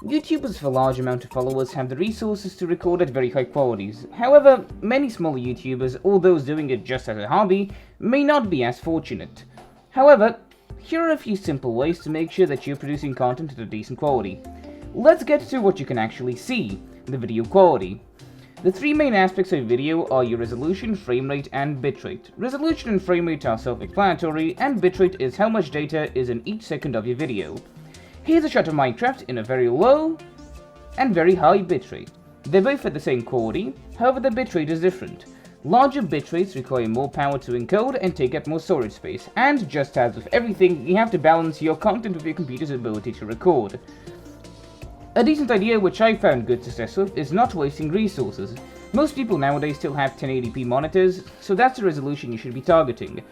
YouTubers with a large amount of followers have the resources to record at very high qualities. However, many smaller YouTubers, or those doing it just as a hobby, may not be as fortunate. However, here are a few simple ways to make sure that you're producing content at a decent quality. Let's get to what you can actually see, the video quality. The three main aspects of video are your resolution, frame rate, and bitrate. Resolution and frame rate are self-explanatory, and bitrate is how much data is in each second of your video. Here's a shot of Minecraft in a very low and very high bitrate. They both have the same quality, however the bitrate is different. Larger bitrates require more power to encode and take up more storage space, and just as with everything, you have to balance your content with your computer's ability to record. A decent idea which I found good success with is not wasting resources. Most people nowadays still have 1080p monitors, so that's the resolution you should be targeting.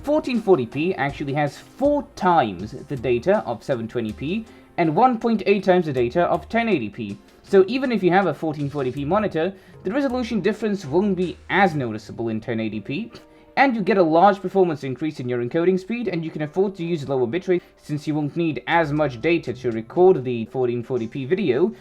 1440p actually has 4 times the data of 720p and 1.8 times the data of 1080p. So even if you have a 1440p monitor, the resolution difference won't be as noticeable in 1080p, and you get a large performance increase in your encoding speed, and you can afford to use lower bitrate since you won't need as much data to record the 1440p video.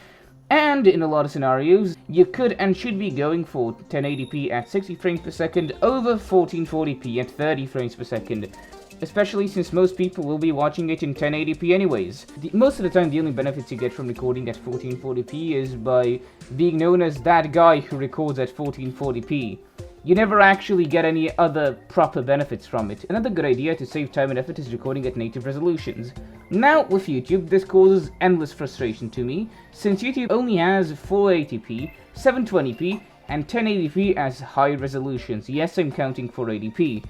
And in a lot of scenarios, you could and should be going for 1080p at 60 frames per second over 1440p at 30 frames per second, especially since most people will be watching it in 1080p anyways. Most of the time, the only benefits you get from recording at 1440p is by being known as that guy who records at 1440p. You never actually get any other proper benefits from it. Another good idea to save time and effort is recording at native resolutions. Now, with YouTube, this causes endless frustration to me, since YouTube only has 480p, 720p, and 1080p as high resolutions. Yes, I'm counting 480p.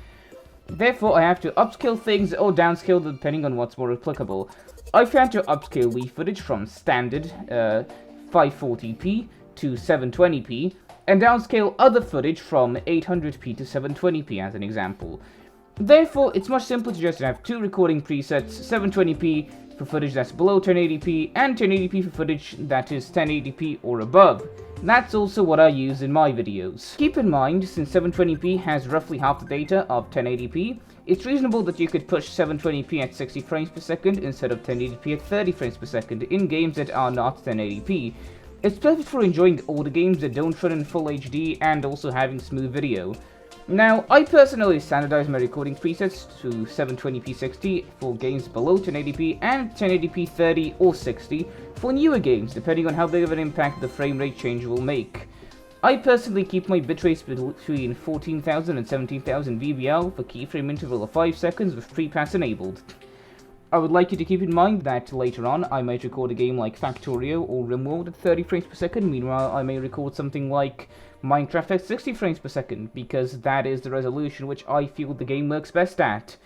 Therefore, I have to upscale things or downscale them depending on what's more applicable. I found to upscale Wii footage from standard 540p to 720p, and downscale other footage from 800p to 720p as an example. Therefore, it's much simpler to just have 2 recording presets, 720p for footage that's below 1080p, and 1080p for footage that is 1080p or above. That's also what I use in my videos. Keep in mind, since 720p has roughly half the data of 1080p, it's reasonable that you could push 720p at 60 frames per second instead of 1080p at 30 frames per second in games that are not 1080p. It's perfect for enjoying older games that don't run in full HD and also having smooth video. Now, I personally standardize my recording presets to 720p 60 for games below 1080p and 1080p 30 or 60 for newer games, depending on how big of an impact the frame rate change will make. I personally keep my bitrates between 14,000 and 17,000 VBL for keyframe interval of 5 seconds with pre-pass enabled. I would like you to keep in mind that later on I might record a game like Factorio or RimWorld at 30 frames per second, meanwhile I may record something like Minecraft at 60 frames per second, because that is the resolution which I feel the game works best at.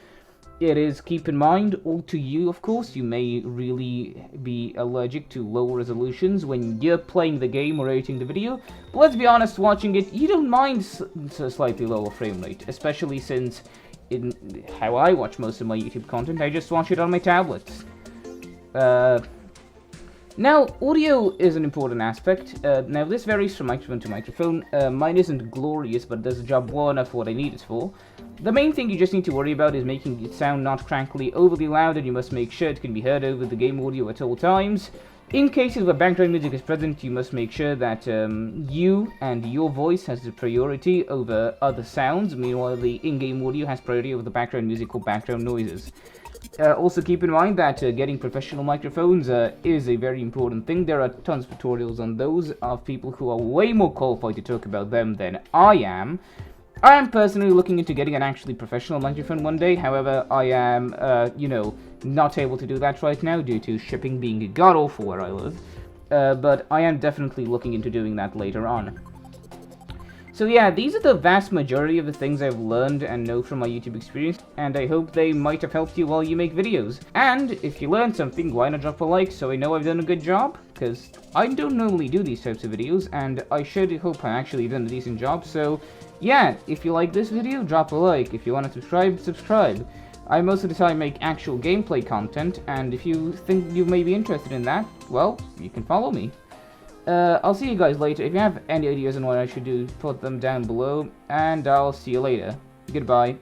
It is, keep in mind, all to you of course, you may really be allergic to low resolutions when you're playing the game or editing the video, but let's be honest, watching it, you don't mind a slightly lower frame rate, especially since in how I watch most of my YouTube content, I just watch it on my tablet. Now, audio is an important aspect. Now, this varies from microphone to microphone. Mine isn't glorious, but does the job well enough for what I need it for. The main thing you just need to worry about is making it sound not crankly overly loud, and you must make sure it can be heard over the game audio at all times. In cases where background music is present, you must make sure that you and your voice has the priority over other sounds. Meanwhile, the in-game audio has priority over the background music or background noises. Also keep in mind that getting professional microphones is a very important thing. There are tons of tutorials on those of people who are way more qualified to talk about them than I am. I am personally looking into getting an actually professional microphone one day. However, I am, not able to do that right now due to shipping being god-awful where I live. But I am definitely looking into doing that later on. So yeah, these are the vast majority of the things I've learned and know from my YouTube experience, and I hope they might have helped you while you make videos. And if you learned something, why not drop a like so I know I've done a good job? Because I don't normally do these types of videos, and I should hope I actually done a decent job. So yeah, if you like this video, drop a like. If you want to subscribe, subscribe. I most of the time make actual gameplay content, and if you think you may be interested in that, well, you can follow me. I'll see you guys later. If you have any ideas on what I should do, put them down below, and I'll see you later. Goodbye.